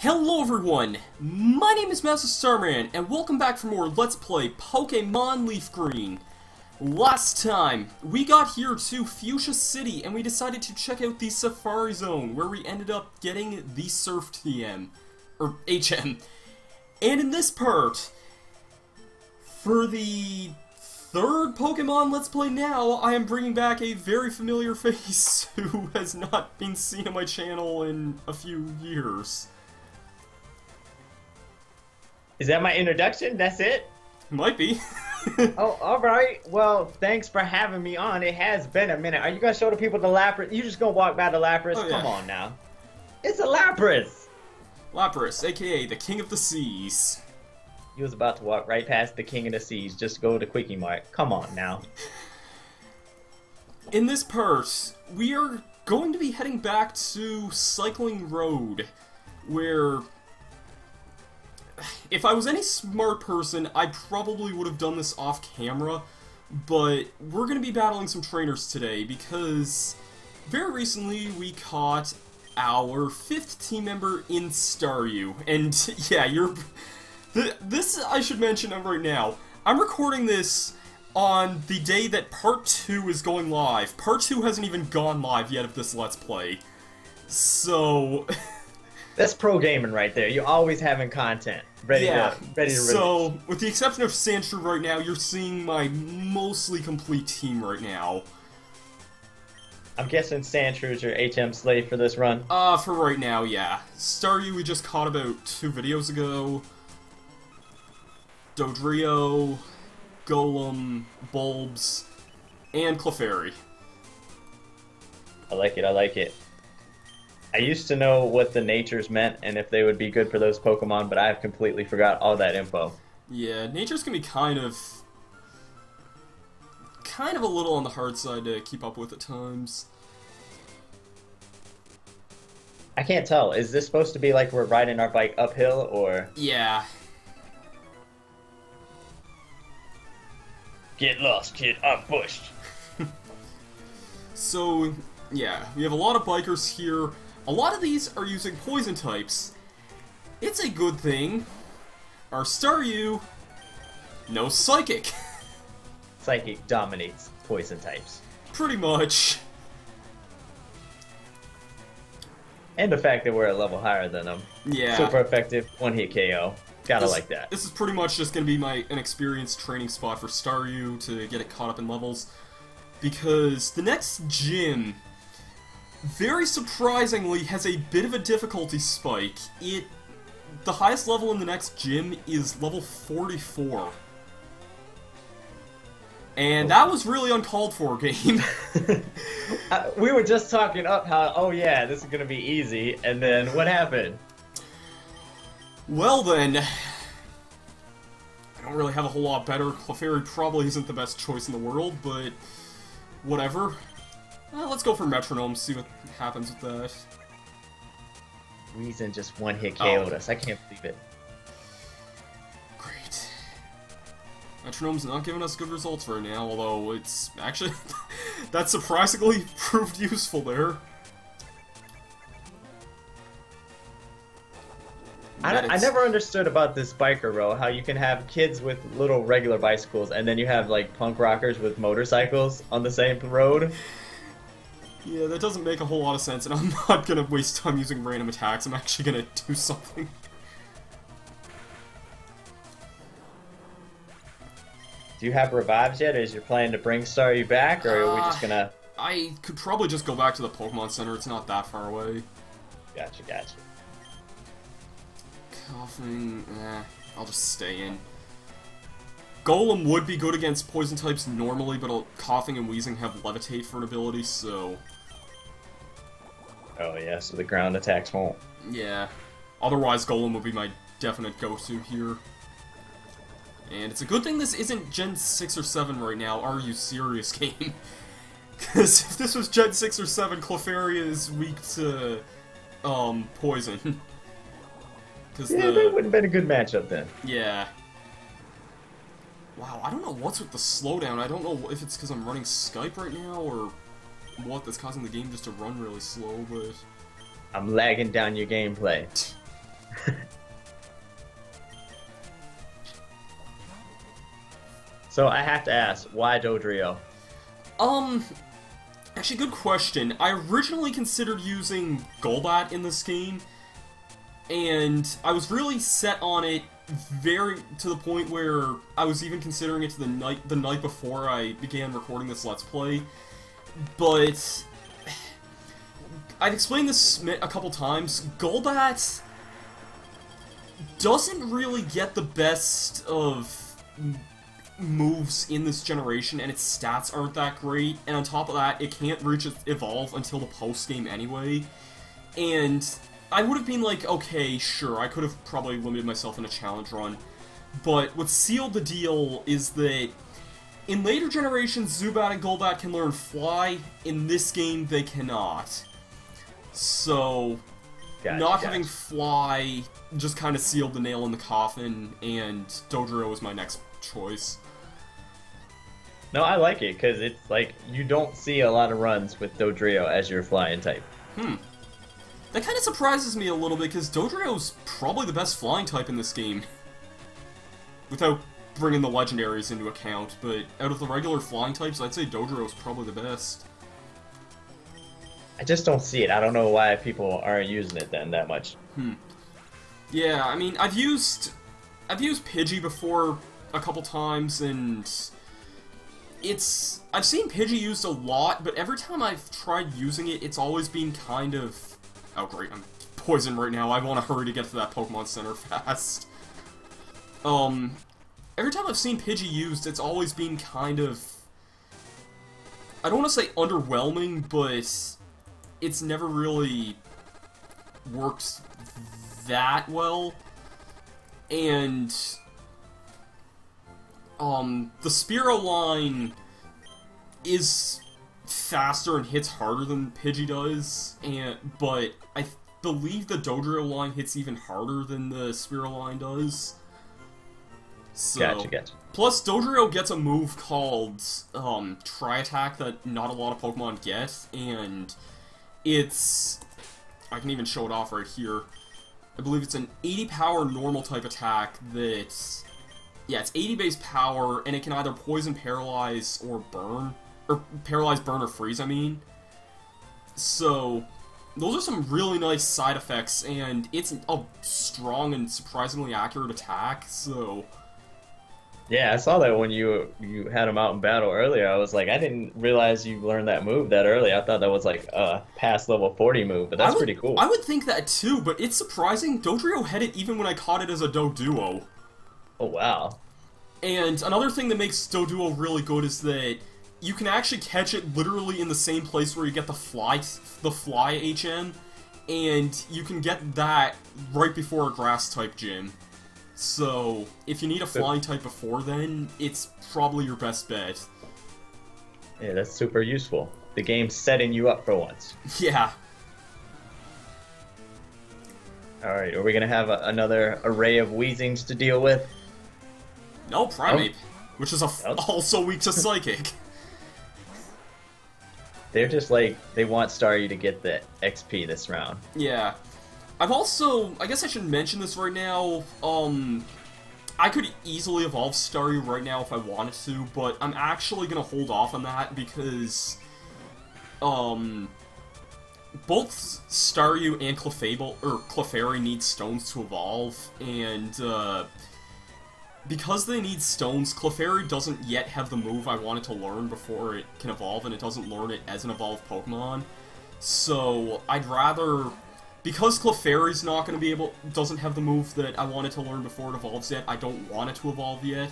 Hello everyone, my name is Masterstarman, and welcome back for more Let's Play Pokémon LeafGreen. Last time, we got here to Fuchsia City, and we decided to check out the Safari Zone, where we ended up getting the Surf TM, or HM. And in this part, for the third Pokemon Let's Play now, I am bringing back a very familiar face who has not been seen on my channel in a few years. Is that my introduction? That's it? Might be. Oh, alright. Well, thanks for having me on. It has been a minute. Are you gonna show the people the Lapras? You just gonna walk by the Lapras? Oh, yeah. Come on now. It's a Lapras! Lapras, aka the King of the Seas. You was about to walk right past the King of the Seas. Just go to Quickie Mart. Come on now. In this part, we are going to be heading back to Cycling Road, where if I was any smart person, I probably would have done this off camera, but we're going to be battling some trainers today because very recently we caught our 5th team member in Staryu, and yeah, this I should mention right now. I'm recording this on the day that Part 2 is going live. Part 2 hasn't even gone live yet of this Let's Play, so That's pro gaming right there. You're always having content ready to release. So, with the exception of Sandshrew right now, you're seeing my mostly complete team right now. I'm guessing Sandshrew is your HM slave for this run? For right now, yeah. Staryu we just caught about 2 videos ago. Dodrio, Golem, Bulbs, and Clefairy. I like it, I like it. I used to know what the natures meant and if they would be good for those Pokemon, but I've completely forgot all that info. Yeah, natures can be kind of a little on the hard side to keep up with at times. I can't tell. Is this supposed to be like we're riding our bike uphill, or? Yeah. Get lost, kid. I'm bushed. So, yeah, we have a lot of bikers here. A lot of these are using poison types. It's a good thing. Our Staryu, no Psychic. Psychic dominates poison types. Pretty much. And the fact that we're a level higher than them. Yeah. Super effective, one-hit KO. Gotta like that. This is pretty much just going to be an experienced training spot for Staryu to get it caught up in levels. Because the next gym, very surprisingly, has a bit of a difficulty spike. The highest level in the next gym is level 44. And that was really uncalled for, game. We were just talking up how, oh yeah, this is gonna be easy, and then what happened? Well then, I don't really have a whole lot better. Clefairy probably isn't the best choice in the world, but whatever. Let's go for Metronome, see what happens with that. Reason just one-hit KO'd us. I can't believe it. Great. Metronome's not giving us good results right now, although it's actually that surprisingly proved useful there. I never understood about this biker row, how you can have kids with little regular bicycles and then you have like punk rockers with motorcycles on the same road. Yeah, that doesn't make a whole lot of sense, and I'm not gonna waste time using random attacks. I'm actually gonna do something. Do you have revives yet? Is your plan to bring Staryu back, or are we just gonna... I could probably just go back to the Pokemon Center. It's not that far away. Gotcha, gotcha. Coughing, I'll just stay in. Golem would be good against poison types normally, but Coughing and Wheezing have Levitate for an ability, so... Oh yeah, so the ground attacks won't. Yeah. Otherwise, Golem would be my definite go-to here. And it's a good thing this isn't Gen 6 or 7 right now. Are you serious, game? Because if this was Gen 6 or 7, Clefairy is weak to, poison. Yeah, that wouldn't have been a good matchup then. Yeah. Wow, I don't know what's with the slowdown. I don't know if it's because I'm running Skype right now, or what that's causing the game just to run really slow, but... I'm lagging down your gameplay. So I have to ask, why Dodrio? Actually, good question. I originally considered using Golbat in this game, and I was really set on it to the point where I was even considering it the night before I began recording this Let's Play. But I've explained this a couple times. Golbat doesn't really get the best of moves in this generation, and its stats aren't that great, and on top of that, it can't reach Evolve until the post-game anyway, and I would have been like, okay, sure, I could have probably limited myself in a challenge run, but what sealed the deal is that in later generations, Zubat and Golbat can learn Fly. In this game, they cannot. So, having Fly just kind of sealed the nail in the coffin, and Dodrio was my next choice. No, I like it, because it's like, you don't see a lot of runs with Dodrio as your flying type. That kind of surprises me a little bit, because Dodrio's probably the best flying type in this game. Without bringing the legendaries into account, but out of the regular flying types, I'd say Dodrio's probably the best. I just don't see it. I don't know why people aren't using it then that much. Yeah, I mean, I've used Pidgey before a couple times, and I've seen Pidgey used a lot, but every time I've tried using it, it's always been kind of... Oh great, I'm poisoned right now. I want to hurry to get to that Pokemon Center fast. Every time I've seen Pidgey used, it's always been kind of... I don't want to say underwhelming, but it's never really worked that well. And the Spearow line is faster and hits harder than Pidgey does, but I believe the Dodrio line hits even harder than the Spearow line does. So, Gotcha. Plus, Dodrio gets a move called Tri-Attack that not a lot of Pokemon get, and it's... I can even show it off right here. I believe it's an 80 power normal type attack that... Yeah, it's 80 base power, and it can either poison, paralyze, or burn. Or paralyze, burn, or freeze, I mean. So, those are some really nice side effects, and it's a strong and surprisingly accurate attack, so... Yeah, I saw that when you had him out in battle earlier. I was like, I didn't realize you learned that move that early. I thought that was like a past level 40 move, but that's pretty cool. I would think that too, but it's surprising. Dodrio had it even when I caught it as a Doduo. Oh, wow. And another thing that makes Doduo really good is that you can actually catch it literally in the same place where you get the fly HM, and you can get that right before a grass type gym. So, if you need a flying type before then, it's probably your best bet. Yeah, that's super useful. The game's setting you up for once. Yeah. Alright, are we gonna have another array of Weezings to deal with? No, Primate, which is also weak to Psychic. They're just like, they want Staryu to get the XP this round. Yeah. I've also, I guess I should mention this right now, I could easily evolve Staryu right now if I wanted to, but I'm actually gonna hold off on that because, both Staryu and Clefairy need stones to evolve, and, because they need stones, Clefairy doesn't yet have the move I wanted to learn before it can evolve, and it doesn't learn it as an evolved Pokemon. So, I'd rather... Because Clefairy's not going to doesn't have the move that I wanted to learn before it evolves yet, I don't want it to evolve yet,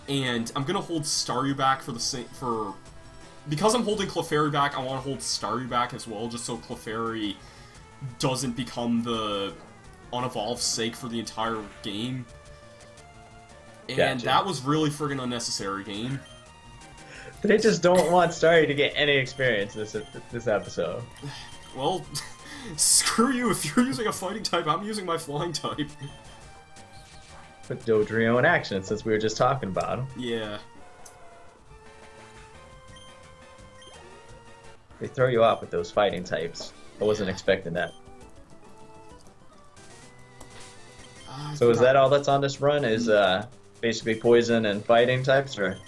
and I'm going to hold Staryu back because I'm holding Clefairy back, I want to hold Staryu back as well, just so Clefairy doesn't become the unevolved sake for the entire game. And Gotcha. That was really friggin' unnecessary, game. They just don't want Staryu to get any experience this episode. Well... Screw you, if you're using a fighting type, I'm using my flying type. Put Dodrio in action since we were just talking about him. Yeah. They throw you off with those fighting types. I wasn't expecting that. So is that all that's on this run? Is basically poison and fighting types, or?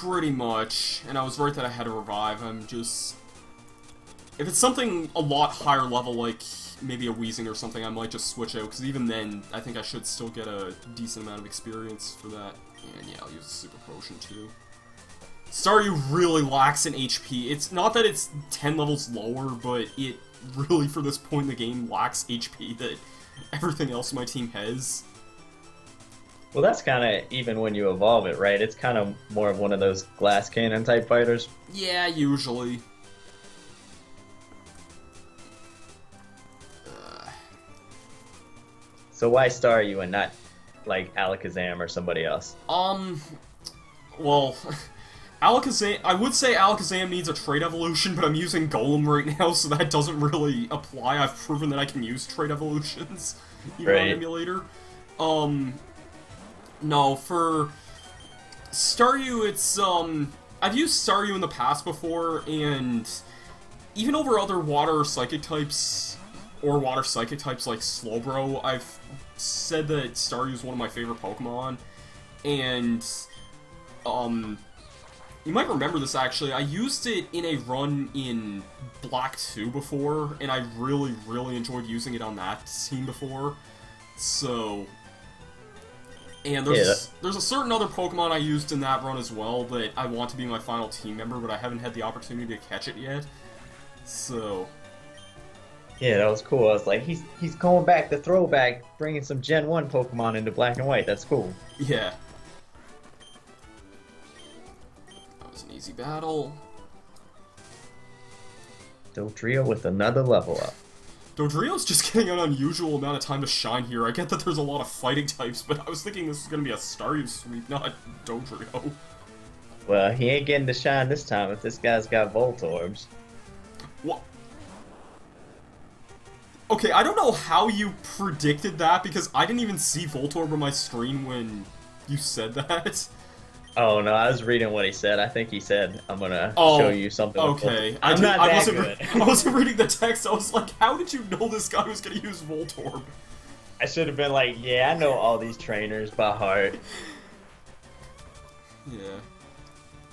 Pretty much, and I was right that I had to revive. I'm just... If it's something a lot higher level, like maybe a Weezing or something, I might just switch out, because even then, I think I should still get a decent amount of experience for that. And yeah, I'll use a Super Potion too. Staryu really lacks in HP. It's not that it's 10 levels lower, but it really, for this point in the game, lacks HP that everything else my team has. Well, that's kind of even when you evolve it, right? It's kind of more of one of those glass cannon type fighters. Yeah, usually. So why Staryu and not, like, Alakazam or somebody else? Well, Alakazam, I would say Alakazam needs a trait evolution, but I'm using Golem right now, so that doesn't really apply. I've proven that I can use trait evolutions, even on emulator. No, for Staryu, it's, I've used Staryu in the past before, and even over other water psychic types, or water psychic types like Slowbro, I've said that Staryu is one of my favorite Pokemon, and, you might remember this actually, I used it in a run in Black 2 before, and I really, really enjoyed using it on that team before, so... And there's a certain other Pokemon I used in that run as well that I want to be my final team member, but I haven't had the opportunity to catch it yet, so... Yeah, that was cool. I was like, he's going back, the throwback, bringing some Gen 1 Pokemon into Black and White. That's cool. Yeah. That was an easy battle. Dodrio with another level up. Dodrio's just getting an unusual amount of time to shine here. I get that there's a lot of fighting types, but I was thinking this was going to be a Staryu sweep, not Dodrio. Well, he ain't getting to shine this time if this guy's got Voltorbs. What? Okay, I don't know how you predicted that, because I didn't even see Voltorb on my screen when you said that. Oh no, I was reading what he said. I think he said, I'm gonna show you something. Okay. I wasn't reading the text, I was like, how did you know this guy was gonna use Voltorb? I should have been like, yeah, I know all these trainers by heart. Yeah.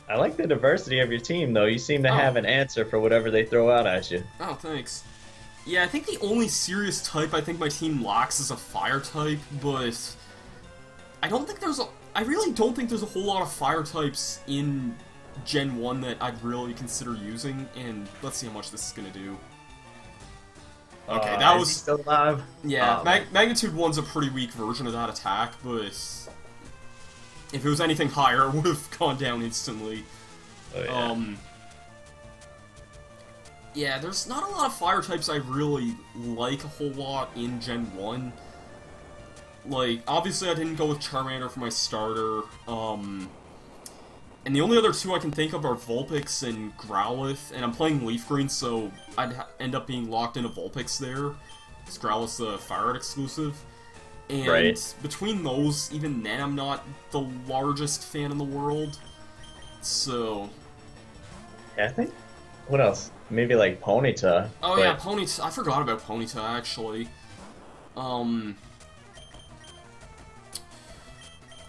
I like the diversity of your team, though. You seem to have an answer for whatever they throw out at you. Oh, thanks. Yeah, I think the only serious type I think my team lacks is a fire type, but I really don't think there's a whole lot of fire types in Gen 1 that I'd really consider using, and let's see how much this is gonna do. Okay, that was... Is he still alive? Yeah, Magnitude 1's a pretty weak version of that attack, but if it was anything higher, it would have gone down instantly. Oh, yeah. Yeah, there's not a lot of fire types I really like a whole lot in Gen 1. Like, obviously I didn't go with Charmander for my starter, and the only other two I can think of are Vulpix and Growlithe, and I'm playing LeafGreen, so I'd end up being locked into Vulpix there, because Growlithe's the Fire Red exclusive. And between those, even then I'm not the largest fan in the world, so... Yeah, I think... What else? Maybe like Ponyta. Oh yeah, Ponyta. I forgot about Ponyta, actually.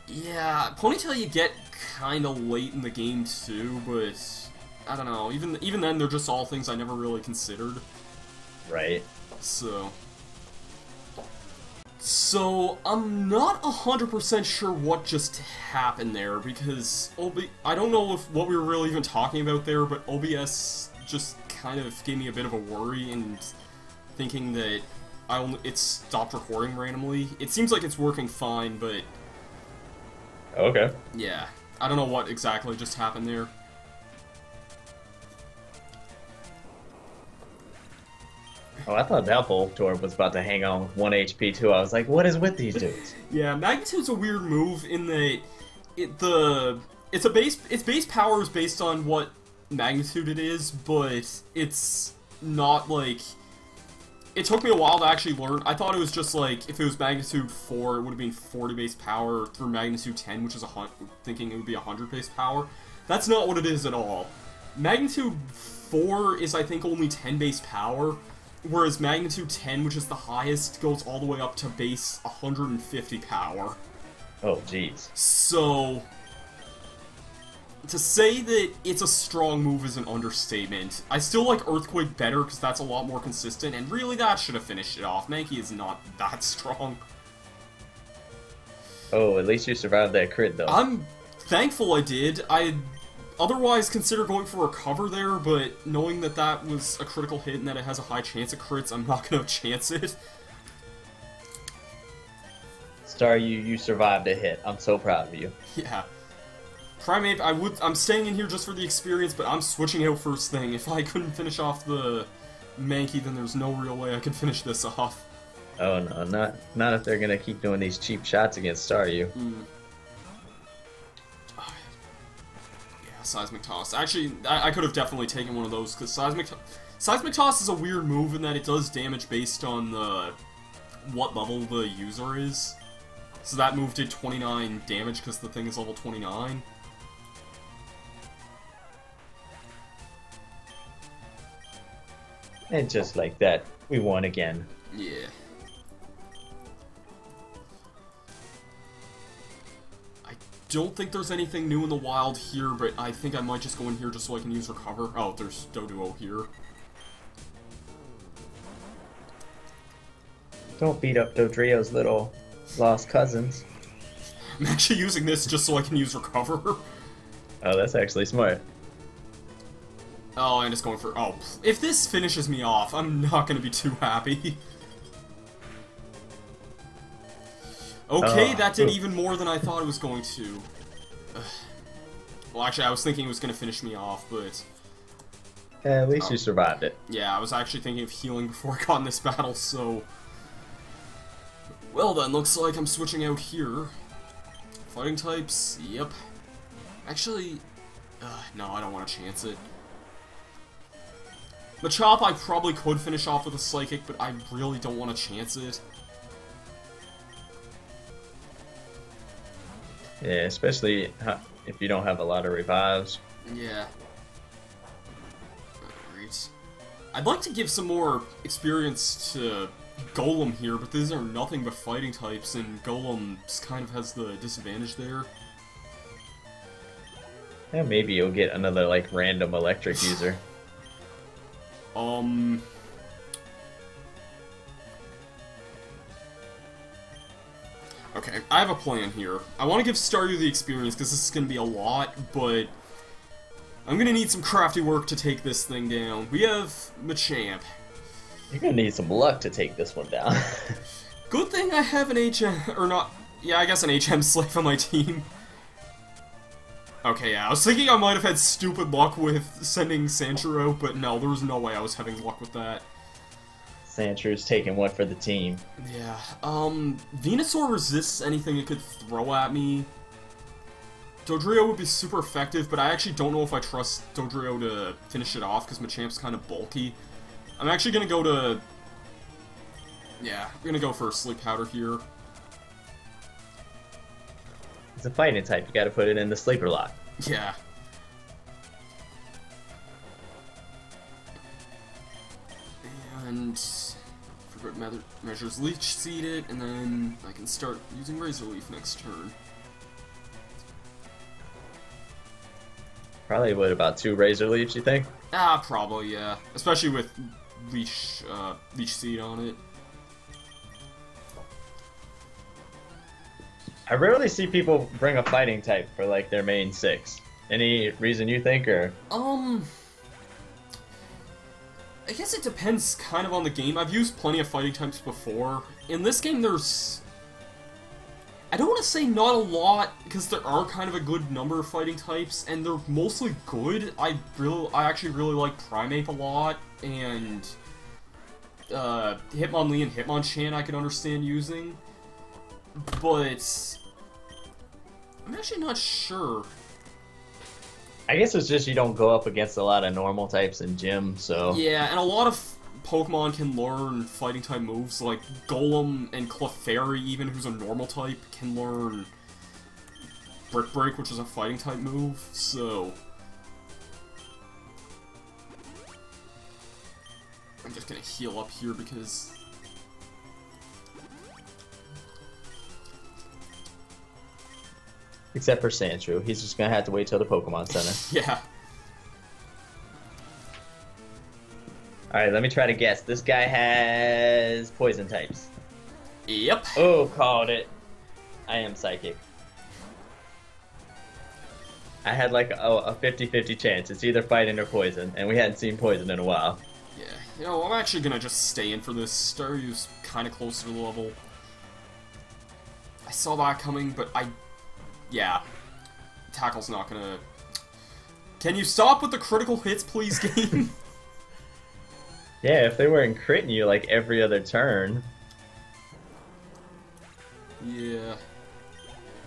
Yeah, Ponyta you get kinda late in the game too, but I don't know. Even then, they're just all things I never really considered. Right. So I'm not 100% sure what just happened there, because I don't know what we were really even talking about there, but OBS just kind of gave me a bit of a worry, and thinking that it stopped recording randomly. It seems like it's working fine, but... Okay. Yeah, I don't know what exactly just happened there. Oh, I thought that Voltorb was about to hang on with 1 HP too. I was like, what is with these dudes? Yeah, Magnitude's a weird move in that its base power is based on what magnitude it is, but it's not like... It took me a while to actually learn. I thought it was just like, if it was magnitude 4, it would have been 40 base power through magnitude 10, which is thinking it would be 100 base power. That's not what it is at all. Magnitude 4 is, I think, only 10 base power, whereas magnitude 10, which is the highest, goes all the way up to base 150 power. Oh, jeez. So... To say that it's a strong move is an understatement. I still like Earthquake better because that's a lot more consistent, and really that should have finished it off. Mankey is not that strong. Oh, at least you survived that crit, though. I'm thankful I did. I'd otherwise consider going for a cover there, but knowing that that was a critical hit and that it has a high chance of crits, I'm not going to chance it. Staryu, you survived a hit. I'm so proud of you. Yeah. Primeape, I'm staying in here just for the experience, but I'm switching out first thing. If I couldn't finish off the Mankey, then there's no real way I could finish this off. Oh no, not if they're gonna keep doing these cheap shots against Staryu. Yeah, Seismic Toss. Actually, I could have definitely taken one of those, because Seismic Toss is a weird move in that it does damage based on what level the user is. So that move did 29 damage because the thing is level 29. And just like that, we won again. Yeah. I don't think there's anything new in the wild here, but I think I might just go in here just so I can use Recover. Oh, there's Doduo here. Don't beat up Dodrio's little lost cousins. I'm actually using this just so I can use Recover. Oh, that's actually smart. Oh, I'm just going for... Oh, if this finishes me off, I'm not going to be too happy. Okay, that did even more than I thought it was going to. Well, actually, I was thinking it was going to finish me off, but... At least you survived it. Yeah, I was actually thinking of healing before I got in this battle, so... Well then, looks like I'm switching out here. Fighting types, yep. Actually, no, I don't want to chance it. Machop I probably could finish off with a Psychic, but I really don't want to chance it. Yeah, especially if you don't have a lot of revives. Yeah. Alright. I'd like to give some more experience to Golem here, but these are nothing but fighting types, and Golem kind of has the disadvantage there. Yeah, maybe you'll get another, like, random electric user. Okay, I have a plan here. I want to give Staryu the experience, because this is going to be a lot, but I'm going to need some crafty work to take this thing down. We have Machamp. You're gonna need some luck to take this one down. Good thing I have an HM, or not, yeah, I guess an HM slave on my team. Okay, yeah, I was thinking I might have had stupid luck with sending Sanchiro, but no, there was no way I was having luck with that. Sancho's taking one for the team. Yeah, Venusaur resists anything it could throw at me. Dodrio would be super effective, but I actually don't know if I trust Dodrio to finish it off, because Machamp's kind of bulky. I'm actually gonna go to... Yeah, I'm gonna go for Sleep Powder here. It's a fighting type, you gotta put it in the sleeper lock. Yeah. And... for good measures, Leech Seed it, and then I can start using Razor Leaf next turn. Probably, what, about 2 Razor Leaves, you think? Ah, probably, yeah. Especially with Leech Seed on it. I rarely see people bring a fighting type for, like, their main 6. Any reason you think, or...? I guess it depends kind of on the game. I've used plenty of fighting types before. In this game, there's... I don't want to say not a lot, because there are kind of a good number of fighting types, and they're mostly good. I actually really like Primeape a lot, and Hitmonlee and Hitmonchan I can understand using, but I'm actually not sure. I guess it's just you don't go up against a lot of normal types in gym, so... Yeah, and a lot of Pokemon can learn fighting type moves, like Golem and Clefairy, even, who's a normal type, can learn Brick Break, which is a fighting type move, so... I'm just gonna heal up here because... Except for Sandshrew. He's just gonna have to wait till the Pokemon Center. Yeah. Alright, let me try to guess. This guy has poison types. Yep. Oh, called it. I am psychic. I had like a 50-50 chance. It's either fighting or poison, and we hadn't seen poison in a while. Yeah. You know, I'm actually gonna just stay in for this. Staryu's kind of closer to the level. I saw that coming, but yeah. Tackle's not gonna... Can you stop with the critical hits, please, game? Yeah, if they weren't critting you like every other turn. Yeah.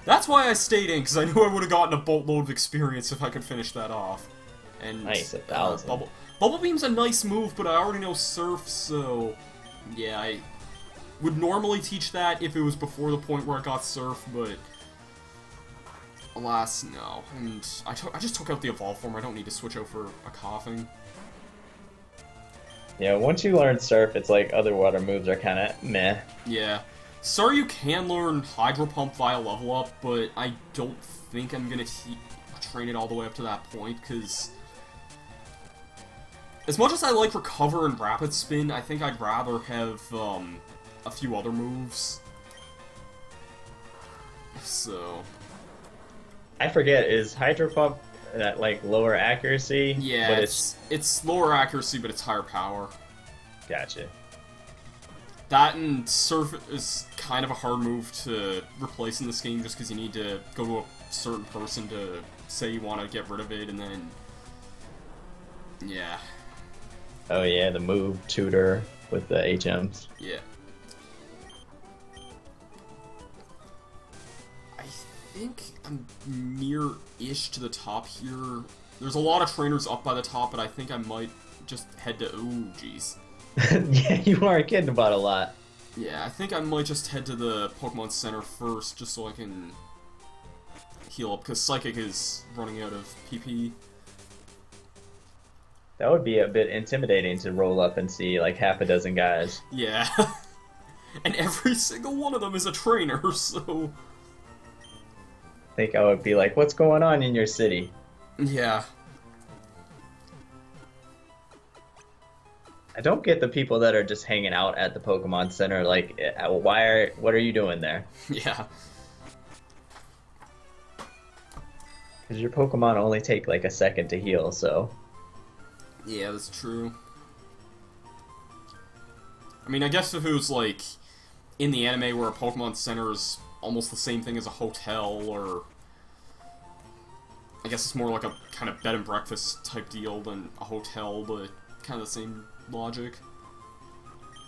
That's why I stayed in, because I knew I would have gotten a boatload of experience if I could finish that off. And nice, 1,000. Bubble Beam's a nice move, but I already know Surf, so... Yeah, I would normally teach that if it was before the point where I got Surf, but... Alas, no. And I just took out the Evolve form. I don't need to switch out for a Coughing. Yeah, once you learn Surf, it's like other water moves are kind of meh. Yeah. Sorry, you can learn Hydro Pump via level up, but I don't think I'm gonna train it all the way up to that point, because... As much as I like Recover and Rapid Spin, I think I'd rather have, a few other moves. So... I forget, is Hydro Pump that, like, lower accuracy? Yeah, but it's lower accuracy, but it's higher power. Gotcha. That and Surf is kind of a hard move to replace in this game, just because you need to go to a certain person to say you want to get rid of it, and then... Yeah. Oh yeah, the move tutor with the HMs. Yeah. I think I'm near-ish to the top here. There's a lot of trainers up by the top, but I think I might just head to... Ooh, jeez. Yeah, you aren't kidding about a lot. Yeah, I think I might just head to the Pokemon Center first, just so I can heal up, because Psychic is running out of PP. That would be a bit intimidating to roll up and see like half a dozen guys. Yeah. And every single one of them is a trainer, so... I think I would be like, what's going on in your city? Yeah. I don't get the people that are just hanging out at the Pokemon Center. Like, what are you doing there? Yeah. Because your Pokemon only take like a second to heal, so... Yeah, that's true. I mean, I guess if it was, like, in the anime where a Pokemon Center is almost the same thing as a hotel, or... I guess it's more like a kind of bed and breakfast type deal than a hotel, but kind of the same logic.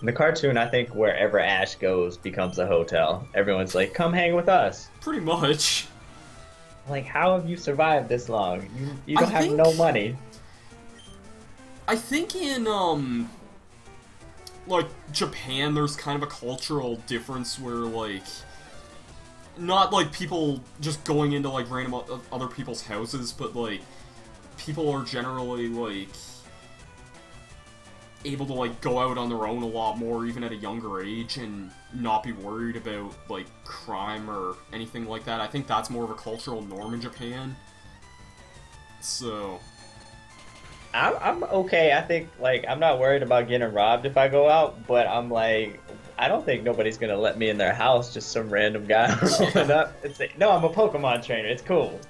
In the cartoon, I think wherever Ash goes becomes a hotel. Everyone's like, come hang with us. Pretty much. Like, how have you survived this long? You don't have no money. I think in, like, Japan, there's kind of a cultural difference where, like, not, like, people just going into, like, random other people's houses, but, like, people are generally, like, able to, like, go out on their own a lot more, even at a younger age, and not be worried about, like, crime or anything like that. I think that's more of a cultural norm in Japan. So... I'm okay. I think, like, I'm not worried about getting robbed if I go out, but I'm like, I don't think nobody's gonna let me in their house, just some random guy rolling up and say, no, I'm a Pokemon trainer, it's cool.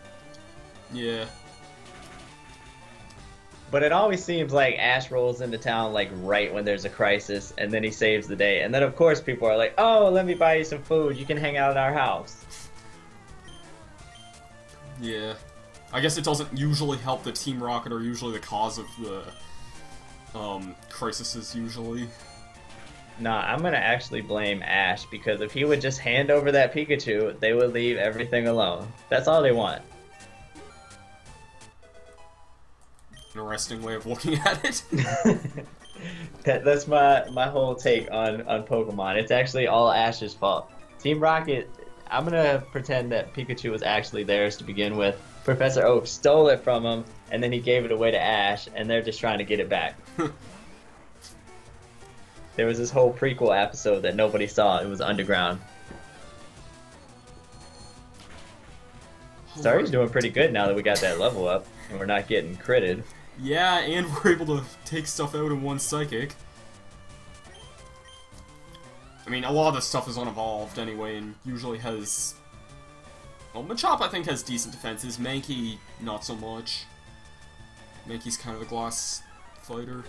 Yeah. But it always seems like Ash rolls into town, like, right when there's a crisis, and then he saves the day. And then, of course, people are like, oh, let me buy you some food, you can hang out at our house. Yeah. I guess it doesn't usually help that Team Rocket are usually the cause of the, crises, usually. Nah, I'm gonna actually blame Ash, because if he would just hand over that Pikachu, they would leave everything alone. That's all they want. Interesting way of looking at it. That's my whole take on Pokemon. It's actually all Ash's fault. Team Rocket, I'm gonna pretend that Pikachu was actually theirs to begin with. Professor Oak stole it from him, and then he gave it away to Ash, and they're just trying to get it back. There was this whole prequel episode that nobody saw. It was underground. Starry's doing pretty good now that we got that level up, and we're not getting critted. Yeah, and we're able to take stuff out in one psychic. I mean, a lot of this stuff is unevolved anyway, and usually has... Well, Machop, I think, has decent defenses. Mankey, not so much. Mankey's kind of a glass fighter.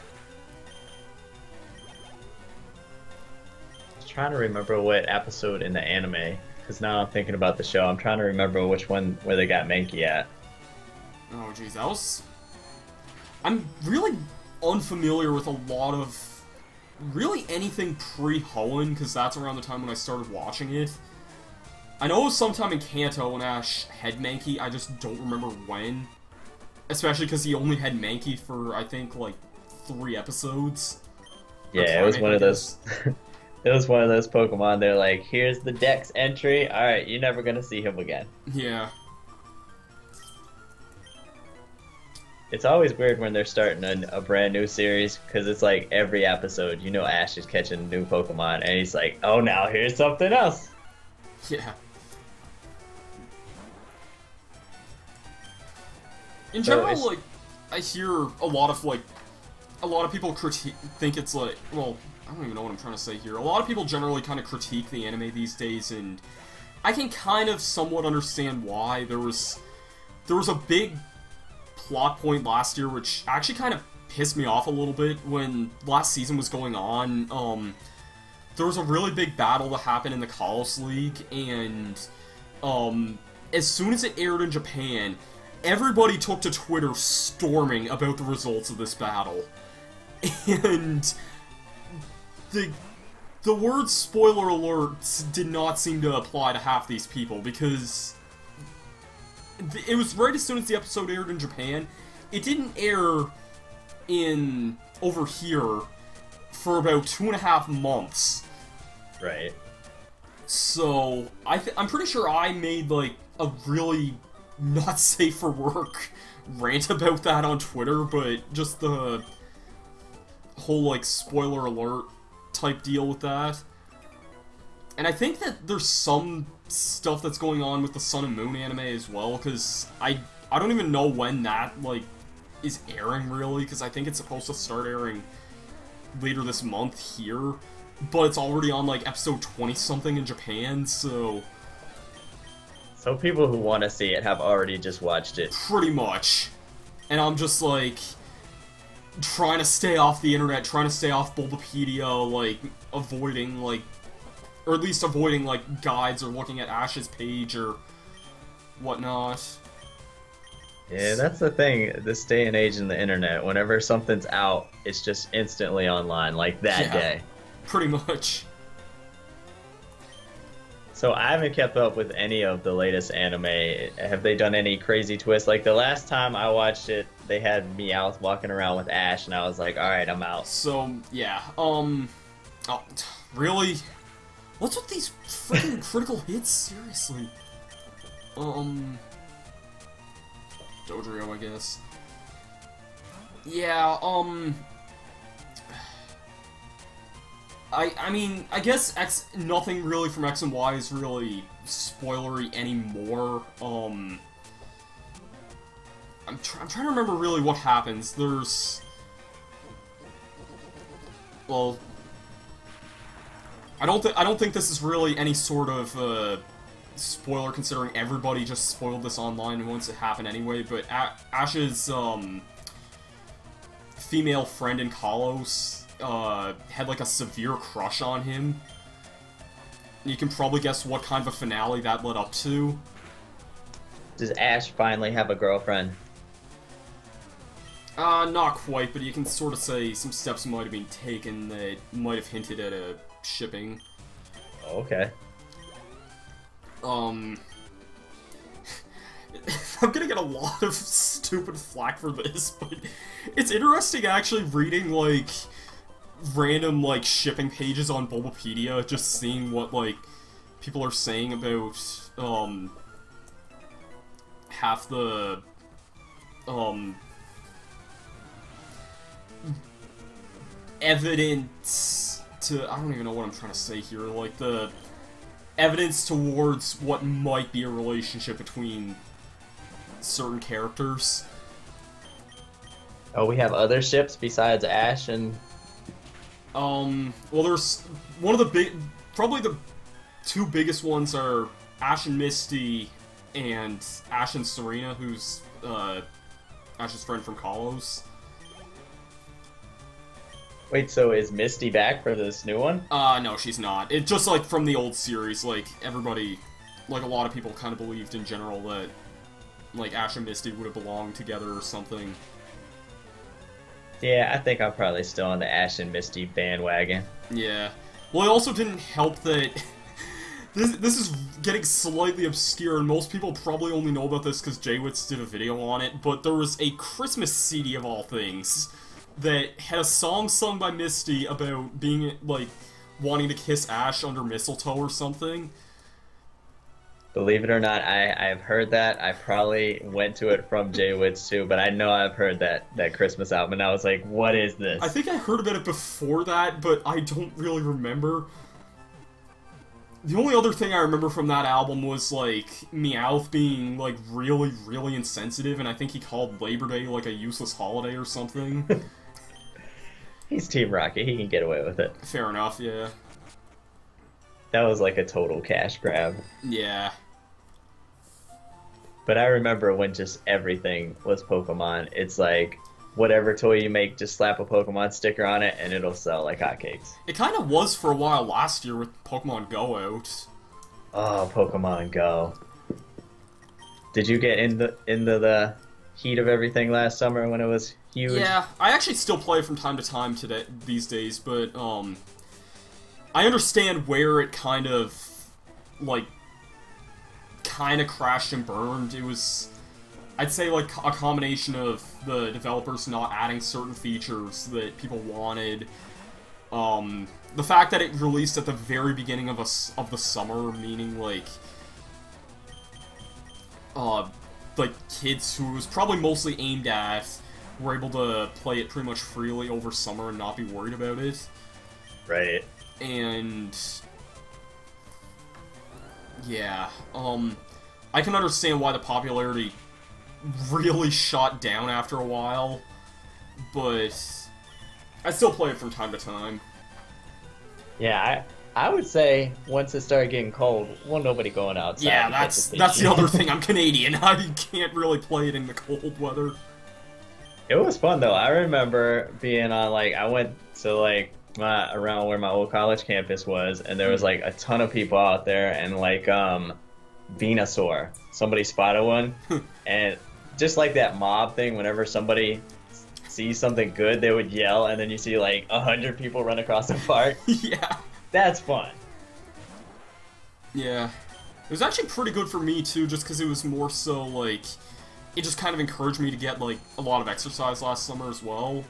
I was trying to remember what episode in the anime, because now I'm thinking about the show. I'm trying to remember which one where they got Mankey at. Oh, jeez, that was... I'm really unfamiliar with a lot of... really anything pre-Hoenn, because that's around the time when I started watching it. I know it was sometime in Kanto when Ash had Mankey, I just don't remember when. Especially because he only had Mankey for, I think, like, 3 episodes. Yeah, it was one of those... It was one of those Pokemon, they're like, here's the Dex entry, alright, you're never gonna see him again. Yeah. It's always weird when they're starting a brand new series, because it's like every episode, you know Ash is catching a new Pokemon, and he's like, oh, now here's something else. Yeah. In general, like, I hear a lot of people think it's like, well, I don't even know what I'm trying to say here. A lot of people generally kind of critique the anime these days, and I can kind of somewhat understand why. There was a big plot point last year which actually kind of pissed me off a little bit when last season was going on. There was a really big battle that happened in the Kalos League, and as soon as it aired in Japan, everybody took to Twitter storming about the results of this battle. And the word spoiler alert did not seem to apply to half these people, because it was right as soon as the episode aired in Japan. It didn't air over here for about 2.5 months. Right. So, I'm pretty sure I made, like, a really not safe for work rant about that on Twitter, but just the whole, like, spoiler alert type deal with that. And I think that there's some stuff that's going on with the Sun and Moon anime as well, because I don't even know when that, like, is airing, really, because I think it's supposed to start airing later this month here, but it's already on, like, episode 20-something in Japan, so... So people who want to see it have already just watched it. Pretty much. And I'm just, like, trying to stay off the internet, trying to stay off Bulbapedia, like, avoiding, like... Or at least avoiding, like, guides or looking at Ash's page or whatnot. Yeah, that's the thing, this day and age in the internet. Whenever something's out, it's just instantly online, like that day. Pretty much. So I haven't kept up with any of the latest anime. Have they done any crazy twists? Like the last time I watched it, they had Meowth walking around with Ash, and I was like, alright, I'm out. So, yeah, oh, really? What's with these freaking critical hits? Seriously. Dodrio, I guess. Yeah, I mean, I guess nothing really from X and Y is really spoilery anymore. I'm trying to remember really what happens. There's... Well... I don't think this is really any sort of, spoiler, considering everybody just spoiled this online once it happened anyway, but Ash's, female friend in Kalos, had, like, a severe crush on him. You can probably guess what kind of a finale that led up to. Does Ash finally have a girlfriend? Not quite, but you can sort of say some steps might have been taken that might have hinted at a shipping. Okay. I'm gonna get a lot of stupid flack for this, but it's interesting actually reading, like, random, like, shipping pages on Bulbapedia, just seeing what, like, people are saying about, half the, evidence to... I don't even know what I'm trying to say here, like, the evidence towards what might be a relationship between certain characters. Oh, we have other ships besides Ash and... Well, there's one of the probably the two biggest ones are Ash and Misty and Ash and Serena, who's, Ash's friend from Kalos. Wait, so is Misty back for this new one? No, she's not. It just, like, from the old series, like, everybody, like, a lot of people kind of believed in general that, like, Ash and Misty would have belonged together or something. Yeah, I think I'm probably still on the Ash and Misty bandwagon. Yeah. Well, it also didn't help that... This is getting slightly obscure, and most people probably only know about this because Jaywitz did a video on it, but there was a Christmas CD of all things that had a song sung by Misty about being, like, wanting to kiss Ash under mistletoe or something. Believe it or not, I've heard that. I probably went to it from Jaywitz too, but I know I've heard that Christmas album, and I was like, what is this? I think I heard about it before that, but I don't really remember. The only other thing I remember from that album was, like, Meowth being, like, really, really insensitive, and I think he called Labor Day, like, a useless holiday or something. He's Team Rocket, he can get away with it. Fair enough, yeah. That was like a total cash grab. Yeah. But I remember when just everything was Pokemon. It's like, whatever toy you make, just slap a Pokemon sticker on it, and it'll sell like hotcakes. It kind of was for a while last year with Pokemon Go out. Oh, Pokemon Go. Did you get into the heat of everything last summer when it was huge? Yeah, I actually still play from time to time these days, but, I understand where it kind of crashed and burned. It was, I'd say, like, a combination of the developers not adding certain features that people wanted, the fact that it released at the very beginning of the summer, meaning, like, kids who it was probably mostly aimed at were able to play it pretty much freely over summer and not be worried about it. Right. And yeah, I can understand why the popularity really shot down after a while, but I still play it from time to time. Yeah, I would say once it started getting cold, well, nobody going outside. Yeah, that's the other thing. I'm Canadian. I can't really play it in the cold weather. It was fun though. I remember being on, like, I went to, like, around where my old college campus was, and there was, like, a ton of people out there, and, like, Venusaur. Somebody spotted one, and just like that mob thing, whenever somebody sees something good, they would yell, and then you see, like, 100 people run across the park. Yeah. That's fun. Yeah. It was actually pretty good for me, too, just because it was more so, like, it just kind of encouraged me to get, like, a lot of exercise last summer as well.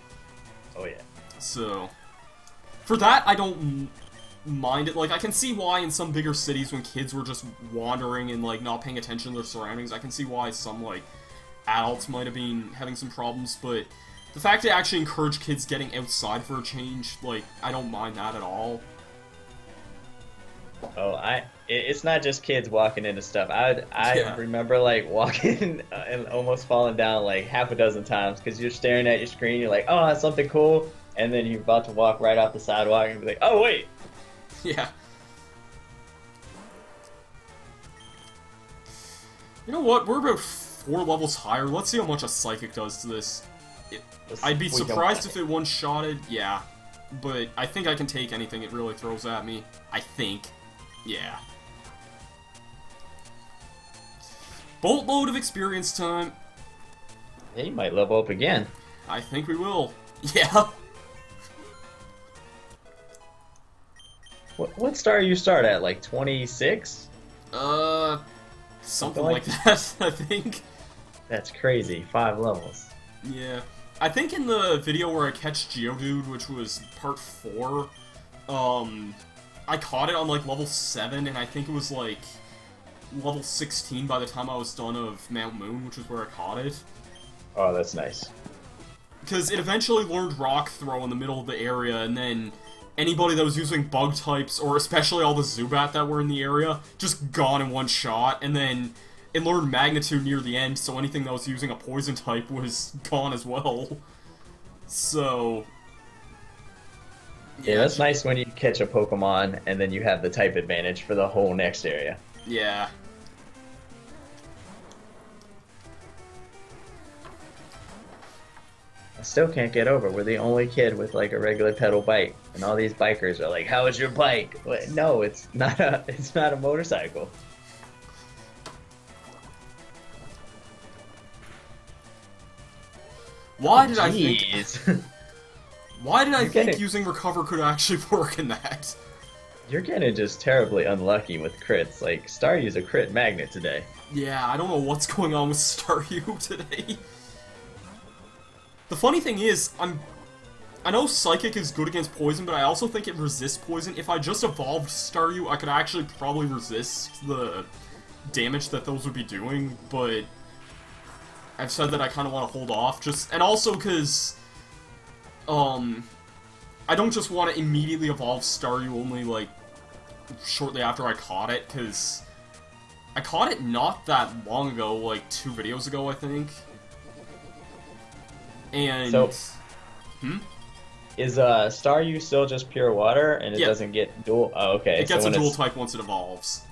Oh, yeah. So, for that, I don't mind it. Like, I can see why in some bigger cities when kids were just wandering and, like, not paying attention to their surroundings, I can see why some, like, adults might have been having some problems, but the fact that it actually encouraged kids getting outside for a change, like, I don't mind that at all. Oh, it's not just kids walking into stuff. I remember, like, walking and almost falling down, like, half a dozen times because you're staring at your screen, you're like, oh, that's something cool, and then you're about to walk right off the sidewalk and be like, oh, wait! Yeah. You know what? We're about 4 levels higher. Let's see how much a Psychic does to this. I'd be surprised if it one-shotted. Yeah. But I think I can take anything it really throws at me. I think. Yeah. Boatload of experience time. Yeah, you might level up again. I think we will. Yeah. What star you start at? Like 26? Something like that, I think. That's crazy. 5 levels. Yeah. I think in the video where I catch Geodude, which was part 4, I caught it on, like, level 7, and I think it was, like, level 16 by the time I was done of Mount Moon, which is where I caught it. Oh, that's nice. Because it eventually learned Rock Throw in the middle of the area, and then anybody that was using bug types, or especially all the Zubat that were in the area, just gone in one shot, and then it learned Magnitude near the end, so anything that was using a poison type was gone as well. So... Yeah, that's nice when you catch a Pokemon and then you have the type advantage for the whole next area. Yeah. I still can't get over. We're the only kid with like a regular pedal bike, and all these bikers are like, "How is your bike?" Like, no, it's not a motorcycle. Why did I think? Jeez. Why did I think using Recover could actually work in that? You're getting just terribly unlucky with crits. Like, Staryu's a crit magnet today. Yeah, I don't know what's going on with Staryu today. The funny thing is, I know Psychic is good against poison, but I also think it resists poison. If I just evolved Staryu, I could actually probably resist the damage that those would be doing, but I've said that I kind of want to hold off, and also because, I don't just want to immediately evolve Staryu only, like, shortly after I caught it, because I caught it not that long ago, like 2 videos ago, I think. And... So, is Staryu still just pure water, and it doesn't get dual... Oh, okay. It gets a dual type once it evolves.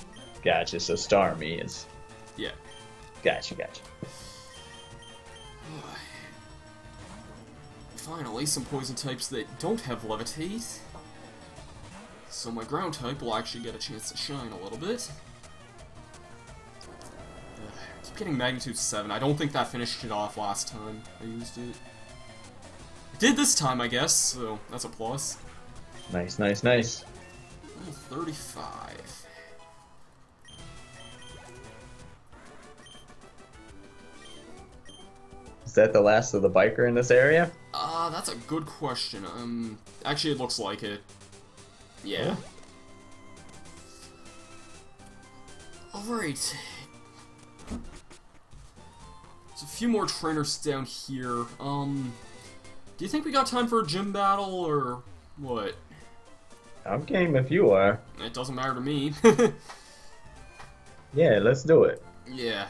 Gotcha, so Starmie is... Yeah. Gotcha. Finally, some poison types that don't have Levitate. So my ground type will actually get a chance to shine a little bit. I keep getting Magnitude 7. I don't think that finished it off last time I used it. It did this time, I guess, so that's a plus. Nice. 35. Is that the last of the biker in this area? That's a good question. Actually it looks like it. Yeah. Oh. Alright. There's a few more trainers down here. Do you think we got time for a gym battle, or what? I'm game if you are. It doesn't matter to me. Yeah, let's do it. Yeah.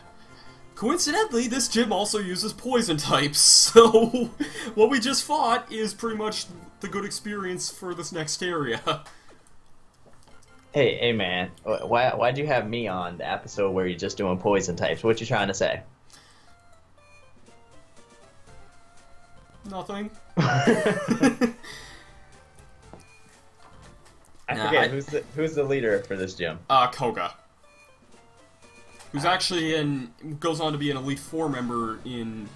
Coincidentally, this gym also uses poison types, so what we just fought is pretty much the good experience for this next area. Hey man, why'd you have me on the episode where you're just doing poison types? What you trying to say? Nothing. I forget, who's the leader for this gym? Koga. Who's actually goes on to be an Elite Four member in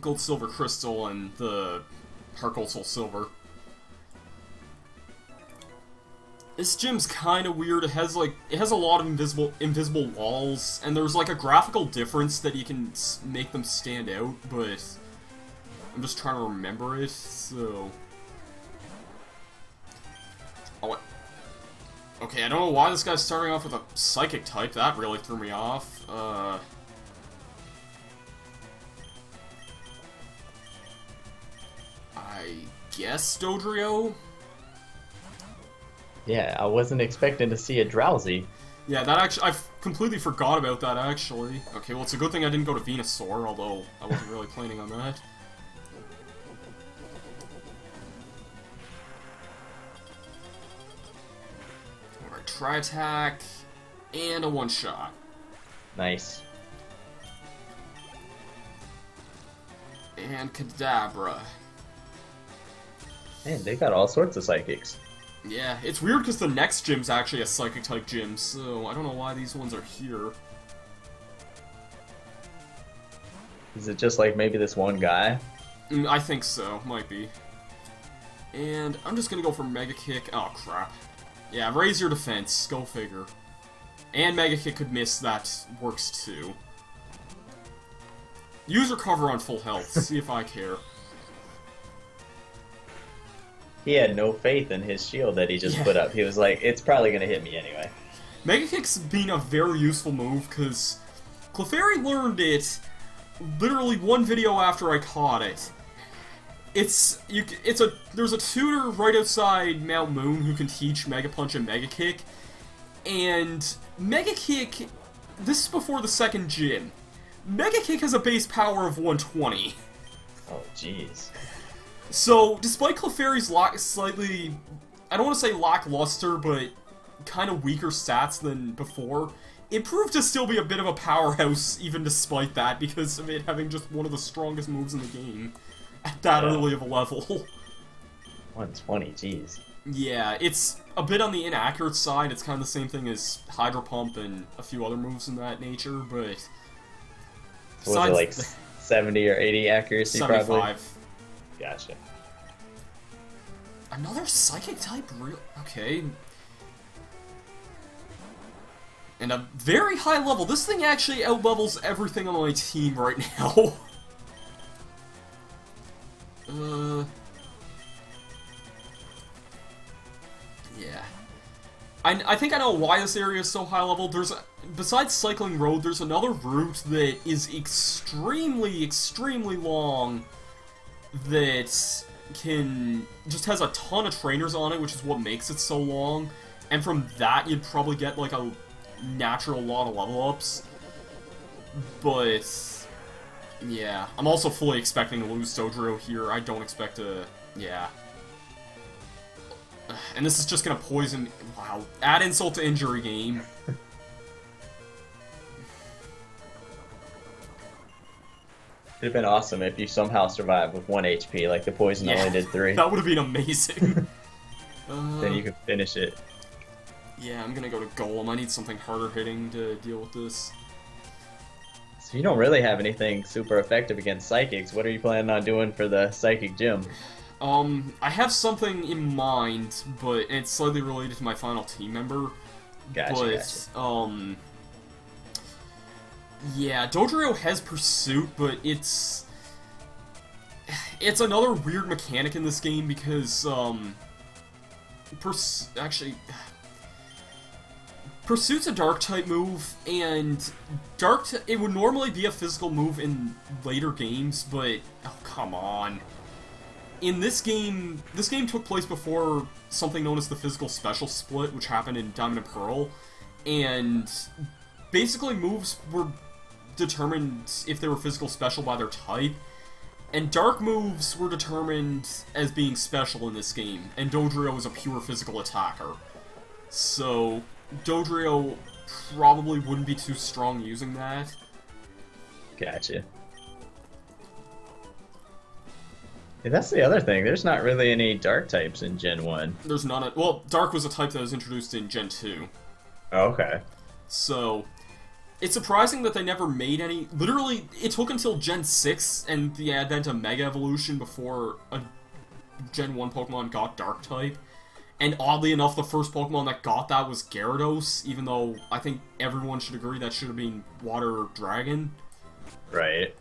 Gold, Silver, Crystal, and the Heart Gold, Soul, Silver. This gym's kind of weird. It has a lot of invisible walls, and there's like a graphical difference that you can make them stand out. But I'm just trying to remember it. So, oh. Okay, I don't know why this guy's starting off with a Psychic type. That really threw me off. I guess Dodrio? Yeah, I wasn't expecting to see a Drowsy. Yeah, that actually... I completely forgot about that, actually. Okay, well, it's a good thing I didn't go to Venusaur, although I wasn't really planning on that. Tri-attack, and a one-shot. Nice. And Kadabra. Man, they got all sorts of psychics. Yeah, it's weird because the next gym's actually a Psychic-type gym, so I don't know why these ones are here. Is it just like maybe this one guy? I think so, might be. And I'm just gonna go for Mega Kick. Oh, crap. Yeah, raise your defense. Go figure. And Mega Kick could miss. That works too. Use Recover on full health. See if I care. He had no faith in his shield that he just put up. He was like, it's probably going to hit me anyway. Mega Kick's been a very useful move, because Clefairy learned it literally one video after I caught it. There's a tutor right outside Mount Moon who can teach Mega Punch and Mega Kick, And Mega Kick, this is before the second gym. Mega Kick has a base power of 120. Oh, jeez. So, despite Clefairy's slightly, I don't want to say lackluster, but kind of weaker stats than before, it proved to still be a bit of a powerhouse even despite that, because of it having just one of the strongest moves in the game at that early of a level. 120, jeez. Yeah, it's a bit on the inaccurate side. It's kind of the same thing as Hydro Pump and a few other moves in that nature, but... So was it like 70 or 80 accuracy 75. probably? Gotcha. Another Psychic type? Okay. And a very high level. This thing actually outlevels everything on my team right now. Yeah. I think I know why this area is so high level. Besides Cycling Road, there's another route that is extremely, extremely long that just has a ton of trainers on it, which is what makes it so long. And from that, you'd probably get like a natural lot of level ups. But yeah, I'm also fully expecting to lose Dodrio here. I don't expect to, yeah. And this is just gonna poison. Wow, add insult to injury game. It'd have been awesome if you somehow survived with 1 HP, like the poison only did 3. That would have been amazing. Then you could finish it. Yeah, I'm gonna go to Golem. I need something harder hitting to deal with this. So you don't really have anything super effective against Psychics. What are you planning on doing for the Psychic Gym? I have something in mind, but it's slightly related to my final team member. Gotcha. Yeah, Dodrio has Pursuit, but it's another weird mechanic in this game because, Pursuit's a Dark-type move, and it would normally be a physical move in later games, but, oh, come on. In this game took place before something known as the Physical Special Split, which happened in Diamond and Pearl, and basically moves were determined if they were physical special by their type, and dark moves were determined as being special in this game, and Dodrio is a pure physical attacker. So, Dodrio probably wouldn't be too strong using that. Gotcha. Yeah, that's the other thing. There's not really any dark types in Gen 1. There's none. Well, dark was a type that was introduced in Gen 2. Oh, okay. So, it's surprising that they never made any. Literally, it took until Gen 6 and the advent of Mega Evolution before a Gen 1 Pokemon got dark type. And oddly enough, the first Pokemon that got that was Gyarados, even though I think everyone should agree that should have been Water Dragon. Right.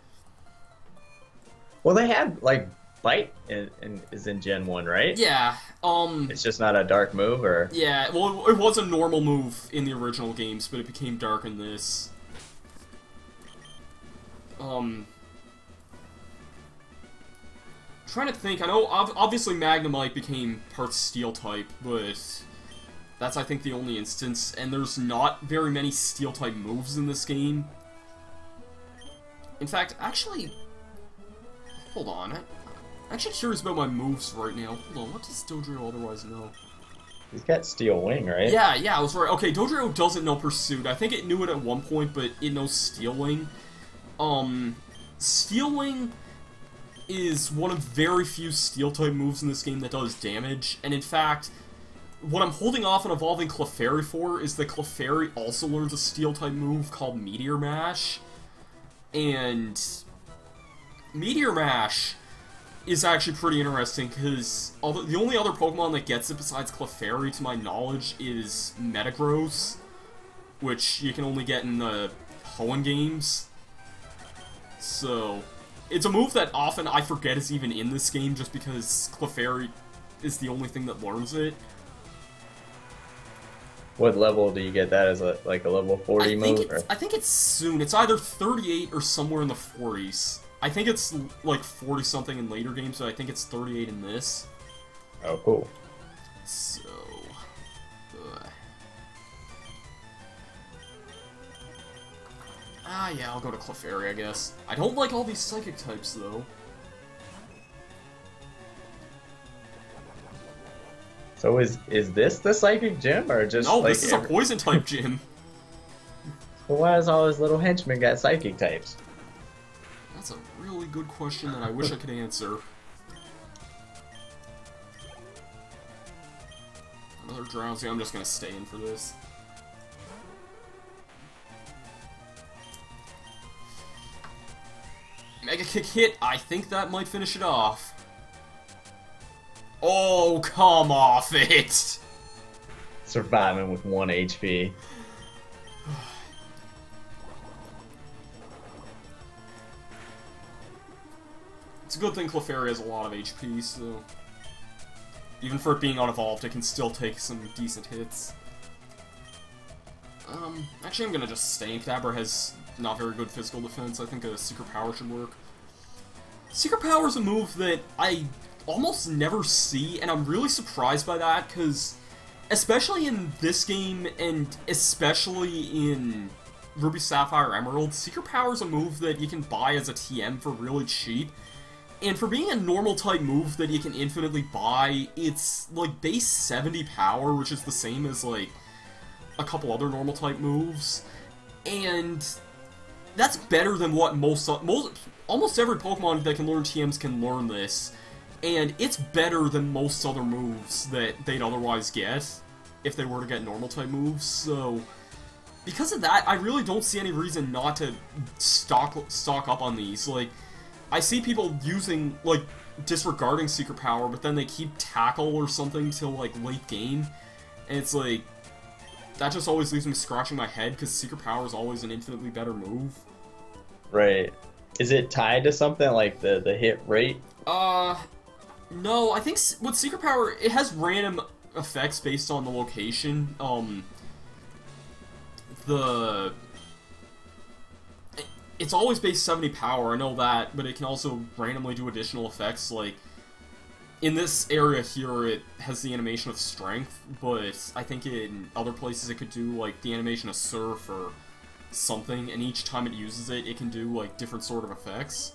Well, they had, like, Bite is in Gen 1, right? Yeah, It's just not a dark move, or? Yeah, well, it was a normal move in the original games, but it became dark in this. Trying to think, I know, obviously Magnemite became part Steel-type, but that's, I think, the only instance, and there's not very many Steel-type moves in this game. In fact, actually, hold on, I'm actually curious about my moves right now. Hold on, what does Dodrio otherwise know? He's got Steel Wing, right? Yeah, I was right. Okay, Dodrio doesn't know Pursuit. I think it knew it at one point, but it knows Steel Wing. Steel Wing is one of very few Steel-type moves in this game that does damage, and in fact, what I'm holding off on evolving Clefairy for is that Clefairy also learns a Steel-type move called Meteor Mash, and Meteor Mash is actually pretty interesting, because the only other Pokemon that gets it besides Clefairy, to my knowledge, is Metagross, which you can only get in the Hoenn games. So, it's a move that often I forget is even in this game, just because Clefairy is the only thing that learns it. What level do you get that as, like a level 40 move? I think it's soon. It's either 38 or somewhere in the 40s. I think it's like 40-something in later games, so I think it's 38 in this. Oh, cool. So... Ah, yeah, I'll go to Clefairy, I guess. I don't like all these psychic types, though. So is this the psychic gym, or just No, like this is a poison type gym. Well, why does all his little henchmen got psychic types? That's a really good question that I wish I could answer. Another drowsy. I'm just gonna stay in for this. Mega Kick hit. I think that might finish it off. Oh, come off it! Surviving with 1 HP. It's a good thing Clefairy has a lot of HP, so... Even for it being unevolved, it can still take some decent hits. Actually I'm gonna just stay in. Kadabra has not very good physical defense. I think a Secret Power should work. Secret Power is a move that I almost never see, and I'm really surprised by that, because especially in this game, and especially in Ruby, Sapphire, Emerald, Secret Power is a move that you can buy as a TM for really cheap. And for being a normal type move that you can infinitely buy, it's like base 70 power, which is the same as like a couple other normal type moves. And that's better than what almost every Pokemon that can learn TMs can learn this. And it's better than most other moves that they'd otherwise get if they were to get normal type moves. So because of that, I really don't see any reason not to stock up on these. Like, I see people using, like, disregarding Secret Power, but then they keep Tackle or something till, like, late game. And it's like, that just always leaves me scratching my head, because Secret Power is always an infinitely better move. Right. Is it tied to something like the hit rate? No, I think with Secret Power, it has random effects based on the location. It's always base 70 power, I know that, but it can also randomly do additional effects, like, in this area here it has the animation of Strength, but I think in other places it could do, like, the animation of Surf or something, and each time it uses it, it can do, like, different sort of effects.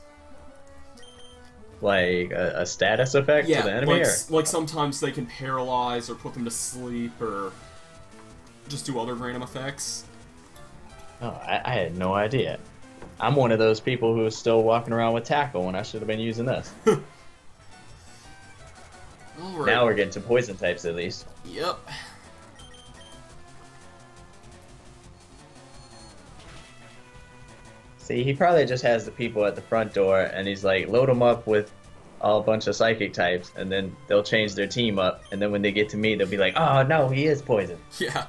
Like, a status effect to the enemy? Like sometimes they can paralyze or put them to sleep, or just do other random effects. Oh, I had no idea. I'm one of those people who's still walking around with Tackle when I should have been using this. Alright. Now we're getting to poison types at least. Yep. See, he probably just has the people at the front door, and he's like, load them up with a bunch of psychic types, and then they'll change their team up, and then when they get to me, they'll be like, oh no, he is poison. Yeah.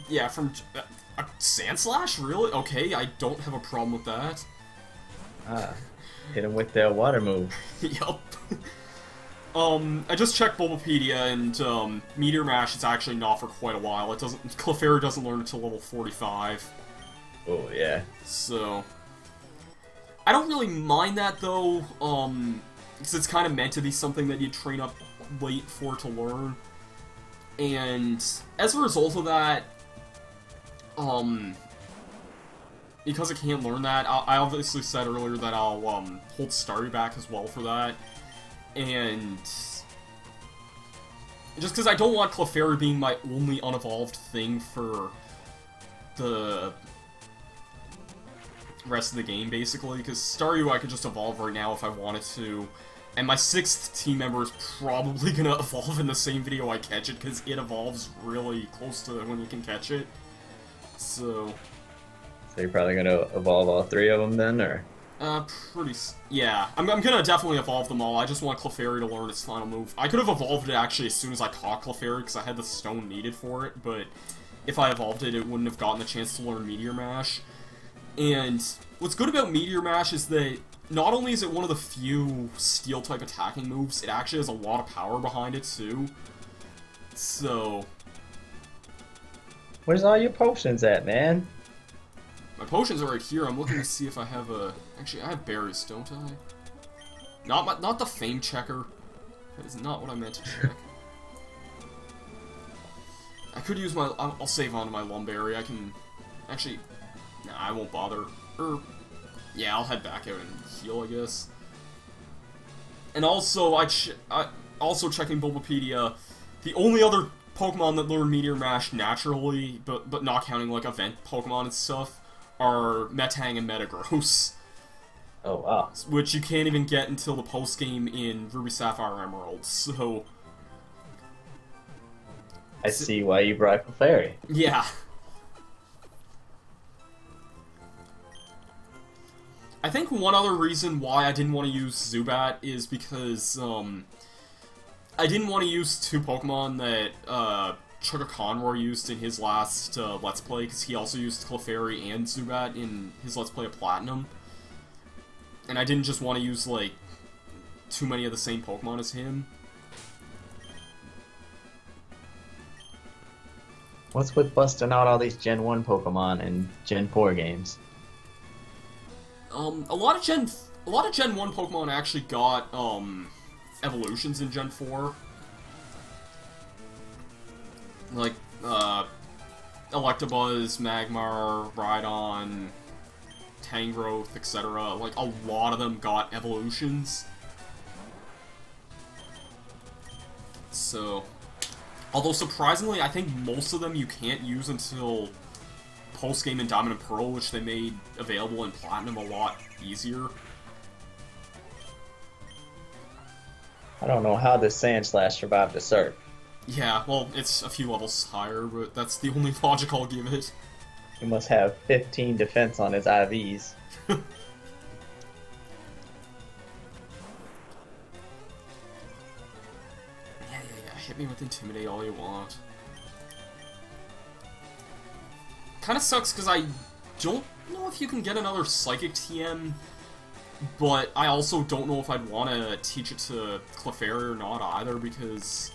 Yeah, from... Sand Slash? Really? Okay, I don't have a problem with that. Hit him with the water move. Yup. I just checked Bulbapedia, and, Meteor Mash is actually not for quite a while. Clefairy doesn't learn until level 45. Oh, yeah. So... I don't really mind that, though, because it's kind of meant to be something that you train up late for to learn. And as a result of that, because I can't learn that, I obviously said earlier that I'll, hold Staryu back as well for that. And just because I don't want Clefairy being my only unevolved thing for the rest of the game, basically, because Staryu I could just evolve right now if I wanted to, and my 6th team member is probably gonna evolve in the same video I catch it, because it evolves really close to when you can catch it. So you're probably gonna evolve all 3 of them then, or? Yeah, I'm gonna definitely evolve them all. I just want Clefairy to learn its final move. I could have evolved it actually as soon as I caught Clefairy, because I had the stone needed for it, but if I evolved it, it wouldn't have gotten the chance to learn Meteor Mash. And what's good about Meteor Mash is that not only is it one of the few Steel-type attacking moves, it actually has a lot of power behind it, too. So... Where's all your potions at, man? My potions are right here. I'm looking to see if I have a... Actually, I have berries, don't I? Not the Fame Checker. That is not what I meant to check. I could use my... I'll save onto my Lumberry. I can... Actually... Nah, I won't bother. Yeah, I'll head back out and heal, I guess. And also, also checking Bulbapedia, the only other Pokemon that learn Meteor Mash naturally, but not counting like event Pokemon and stuff, are Metang and Metagross. Oh wow. Which you can't even get until the post game in Ruby Sapphire Emerald. So I see why you brought Clefairy. Yeah. I think one other reason why I didn't want to use Zubat is because, I didn't want to use two Pokemon that, Sugar Conroy used in his last, Let's Play, because he also used Clefairy and Zubat in his Let's Play of Platinum. And I didn't just want to use, like, too many of the same Pokemon as him. What's with busting out all these Gen 1 Pokemon in Gen 4 games? A lot of Gen 1 Pokemon actually got, evolutions in Gen 4. Like, Electabuzz, Magmar, Rhydon, Tangrowth, etc. Like, a lot of them got evolutions. So, although surprisingly, I think most of them you can't use until post-game in Diamond and Pearl, which they made available in Platinum a lot easier. I don't know how this Sandslash survived the Surf. Yeah, well, it's a few levels higher, but that's the only logic I'll give it. He must have 15 defense on his IVs. Yeah, hit me with Intimidate all you want. Kinda sucks because I don't know if you can get another Psychic TM, but I also don't know if I'd want to teach it to Clefairy or not either, because,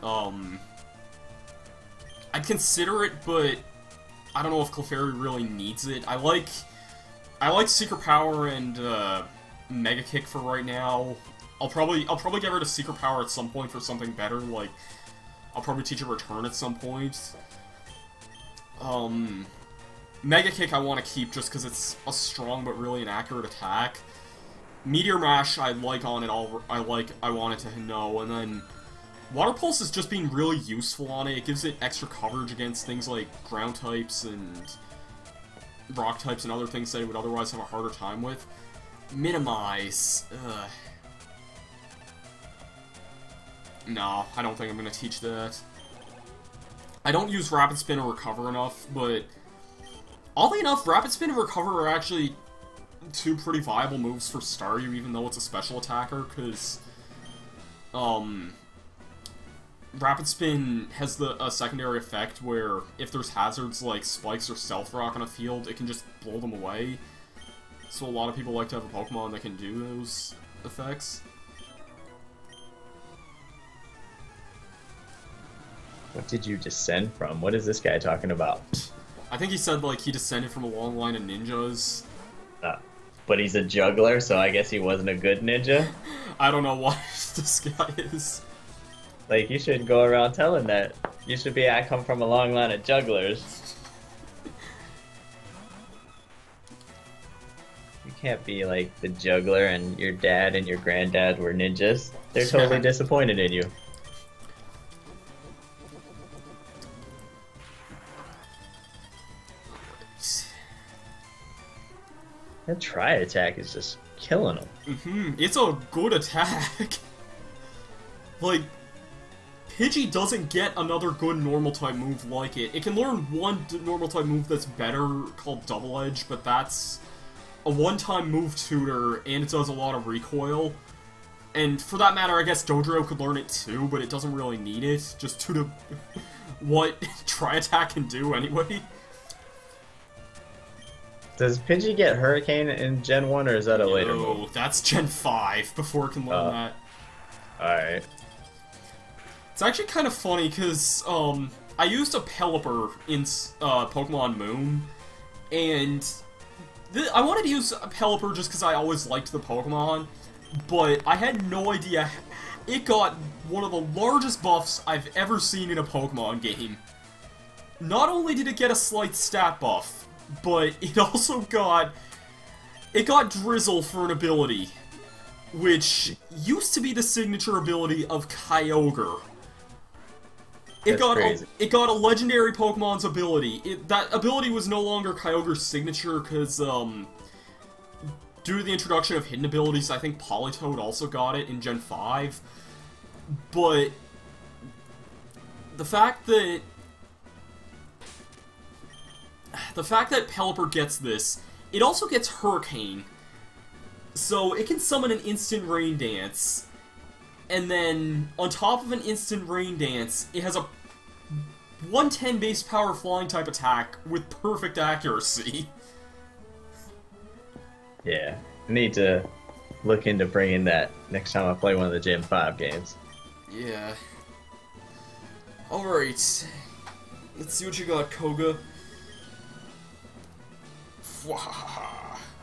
I'd consider it, but I don't know if Clefairy really needs it. I like Secret Power and, Mega Kick for right now. I'll probably get rid of Secret Power at some point for something better, like, I'll probably teach it Return at some point. Mega Kick I want to keep just because it's a strong but really inaccurate attack. Meteor Mash I like on it all. I want it to know, and then Water Pulse is just being really useful on it. It gives it extra coverage against things like ground types and rock types and other things that it would otherwise have a harder time with. Minimize. Ugh. No, I don't think I'm gonna teach that. I don't use Rapid Spin or Recover enough, but oddly enough, Rapid Spin and Recover are actually two pretty viable moves for Staryu, even though it's a special attacker, because, Rapid Spin has a secondary effect where if there's hazards like Spikes or Stealth Rock on a field, it can just blow them away. So a lot of people like to have a Pokemon that can do those effects. What did you descend from? What is this guy talking about? I think he said, like, he descended from a long line of ninjas. But he's a juggler, so I guess he wasn't a good ninja? I don't know what this guy is. Like, you should go around telling that. You should be, I come from a long line of jugglers. You can't be, like, the juggler and your dad and your granddad were ninjas. They're totally disappointed in you. That Tri-Attack is just killing him. It's a good attack. Like, Pidgey doesn't get another good normal-type move like it. It can learn one normal-type move that's better, called Double Edge, but that's a one-time move tutor, and it does a lot of recoil. And for that matter, I guess Dodrio could learn it too, but it doesn't really need it, just to what Tri-Attack can do anyway. Does Pidgey get Hurricane in Gen 1, or is that a later move? No, that's Gen 5, before it can learn that. Alright. It's actually kind of funny, because, I used a Pelipper in, Pokemon Moon, and I wanted to use a Pelipper just because I always liked the Pokemon, but I had no idea it got one of the largest buffs I've ever seen in a Pokemon game. Not only did it get a slight stat buff, but it also got... It got Drizzle for an ability, which used to be the signature ability of Kyogre. It got a legendary Pokemon's ability. That ability was no longer Kyogre's signature because, due to the introduction of hidden abilities, I think Politoed also got it in Gen 5. But the fact that Pelipper gets this, it also gets Hurricane. So it can summon an instant Rain Dance. And then, on top of an instant Rain Dance, it has a 110 base power flying type attack with perfect accuracy. Yeah, I need to look into bringing that next time I play one of the Gen 5 games. Yeah. Alright. Let's see what you got, Koga.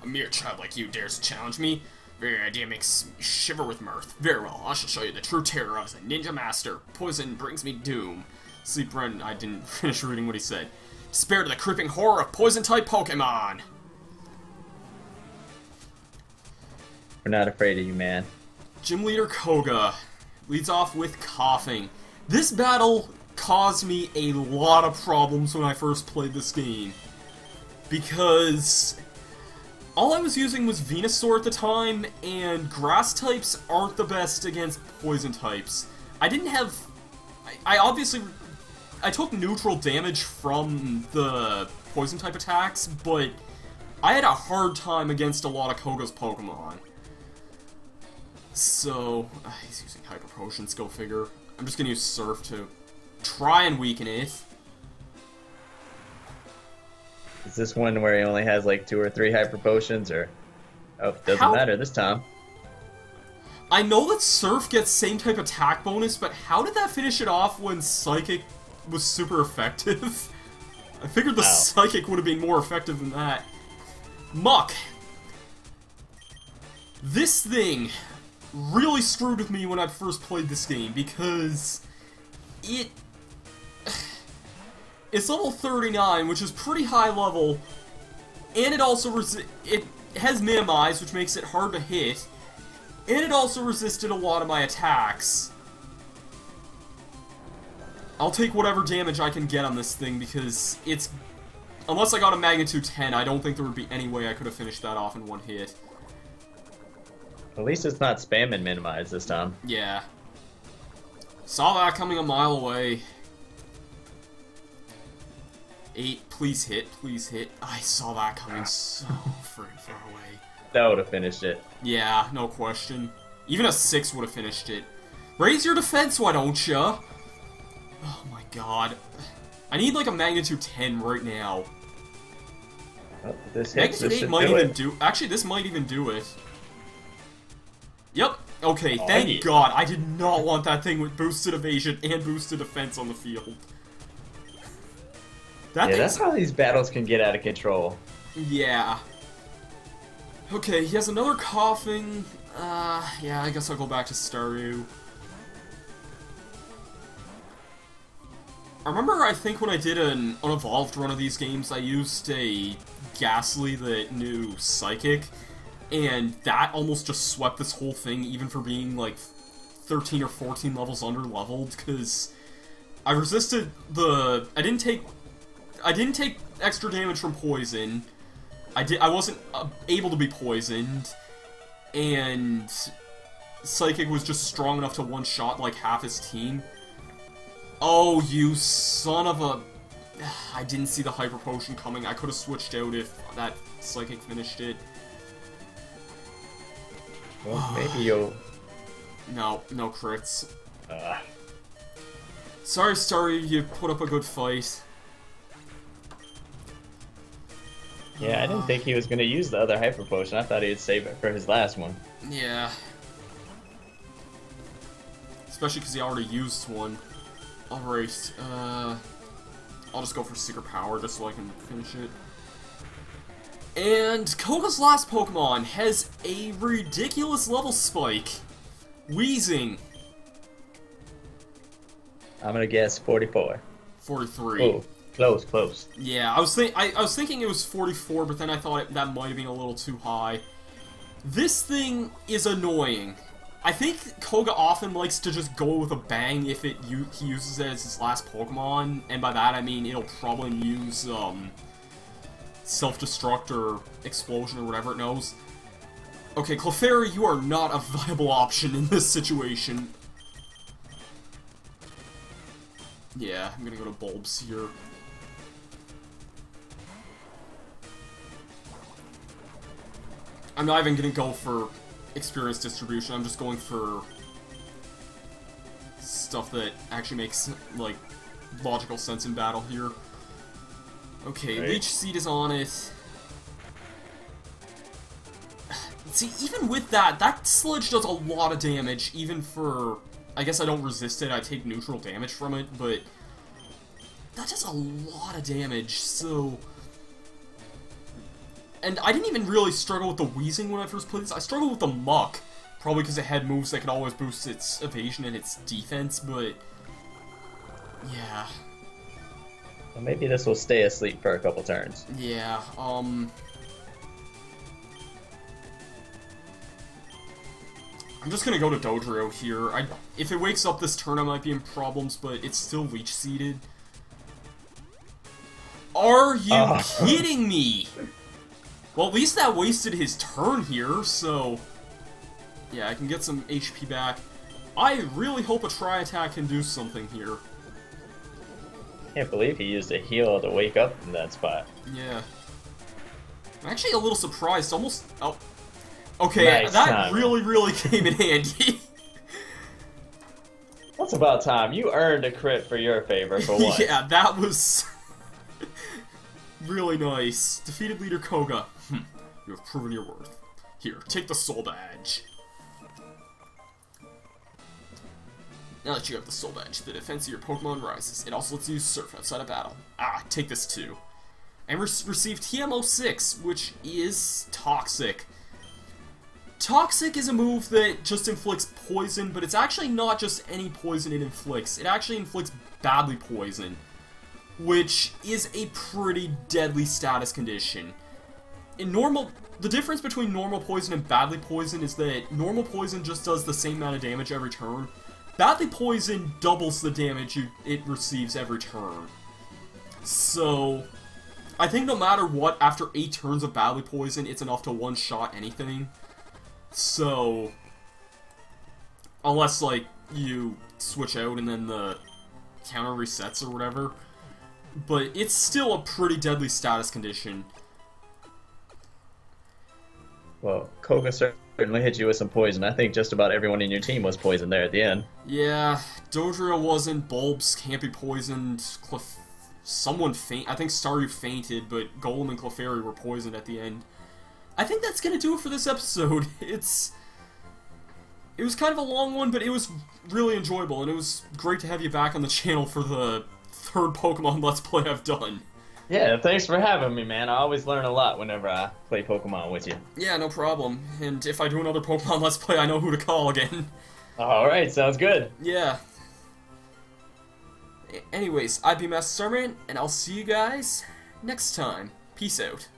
A mere child like you dares to challenge me? Very idea makes me shiver with mirth. Very well, I shall show you the true terror as a ninja master. Poison brings me doom. Sleep Ren, I didn't finish reading what he said. Spare to the creeping horror of poison-type Pokemon! We're not afraid of you, man. Gym Leader Koga leads off with coughing. This battle caused me a lot of problems when I first played this game. Because all I was using was Venusaur at the time, and grass types aren't the best against poison types. I didn't have... I took neutral damage from the poison type attacks, but I had a hard time against a lot of Koga's Pokemon. So, he's using Hyper Potions, go figure. I'm just gonna use Surf to try and weaken it. Is this one where he only has like 2 or 3 Hyper Potions, or... Oh, it doesn't matter this time. I know that Surf gets same type attack bonus, but how did that finish it off when Psychic was super effective? I figured the Psychic would have been more effective than that. Muck! This thing really screwed with me when I first played this game, because it's level 39, which is pretty high level, and it also it has Minimize, which makes it hard to hit, and it also resisted a lot of my attacks. I'll take whatever damage I can get on this thing, because it's... Unless I got a Magnitude 10, I don't think there would be any way I could have finished that off in one hit. At least it's not spam and Minimize this time. Yeah. Saw that coming a mile away. 8, please hit, please hit. I saw that coming so friggin' far away. That would have finished it. Yeah, no question. Even a 6 would have finished it. Raise your defense, why don't ya? Oh my god. I need like a Magnitude 10 right now. Oh, this hits. Magnitude 8 might even do... Actually, this might even do it. Yep. Okay, thank God. I did not want that thing with boosted evasion and boosted defense on the field. That's how these battles can get out of control. Yeah. Okay, he has another coughing. Yeah, I guess I'll go back to Staryu. I remember, I think when I did an unevolved run of these games, I used a Ghastly that knew Psychic, and that almost just swept this whole thing, even for being like 13 or 14 levels under-leveled, because I resisted the... I didn't take extra damage from poison. I wasn't able to be poisoned, and Psychic was just strong enough to one-shot like half his team. Oh, you son of a... I didn't see the Hyper Potion coming. I could have switched out if that Psychic finished it. Well, maybe you'll... No crits. Sorry, Starry, you put up a good fight. Yeah, I didn't think he was going to use the other Hyper Potion. I thought he'd save it for his last one. Yeah. Especially because he already used one. Alright, I'll just go for Secret Power just so I can finish it. And Koga's last Pokemon has a ridiculous level spike. Wheezing. I'm gonna guess 44. 43. Ooh. Close, close. Yeah, I was thinking it was 44, but then I thought that might have been a little too high. This thing is annoying. I think Koga often likes to just go with a bang if he uses it as his last Pokemon, and by that I mean it'll probably use self-destruct or explosion or whatever it knows. Okay, Clefairy, you are not a viable option in this situation. Yeah, I'm gonna go to Bulbs here. I'm not even gonna go for experience distribution, I'm just going for stuff that actually makes, like, logical sense in battle here. Okay, right. Leech Seed is on it. See, even with that, that Sludge does a lot of damage, even for... I guess I don't resist it, I take neutral damage from it, but... that does a lot of damage, so... And I didn't even really struggle with the Weezing when I first played this. I struggled with the Muck, probably because it had moves that could always boost its evasion and its defense, but... yeah. Well, maybe this will stay asleep for a couple turns. Yeah, I'm just gonna go to Dodrio here. If it wakes up this turn, I might be in problems, but it's still Leech-seeded. Are you kidding me? Well, at least that wasted his turn here, so... yeah, I can get some HP back. I really hope a Tri-Attack can do something here. Can't believe he used a heal to wake up in that spot. Yeah. I'm actually a little surprised, almost... oh. Okay, nice that time. really came in handy. That's about time. You earned a crit for your favor for once. Yeah, that was... really nice. Defeated leader Koga. You have proven your worth. Here, take the soul badge. Now that you have the soul badge, the defense of your Pokemon rises. It also lets you surf outside of battle. Ah, take this too. And receive TM06, which is Toxic. Toxic is a move that just inflicts poison, but it's actually not just any poison it inflicts. It actually inflicts badly poison, which is a pretty deadly status condition. The difference between normal poison and badly poison is that normal poison just does the same amount of damage every turn. Badly poison doubles the damage it receives every turn. So, I think no matter what, after 8 turns of badly poison, it's enough to one-shot anything. So, unless, like, you switch out and then the counter resets or whatever. But it's still a pretty deadly status condition. Well, Koga certainly hit you with some poison. I think just about everyone in your team was poisoned there at the end. Yeah, Dodrio wasn't, Bulbs can't be poisoned, someone I think Staryu fainted, but Golem and Clefairy were poisoned at the end. I think that's gonna do it for this episode. It was kind of a long one, but it was really enjoyable, and it was great to have you back on the channel for the 3rd Pokemon Let's Play I've done. Yeah, thanks for having me, man. I always learn a lot whenever I play Pokemon with you. Yeah, no problem. And if I do another Pokemon Let's Play, I know who to call again. Alright, sounds good. Yeah. Anyways, I've been Masterstarman, and I'll see you guys next time. Peace out.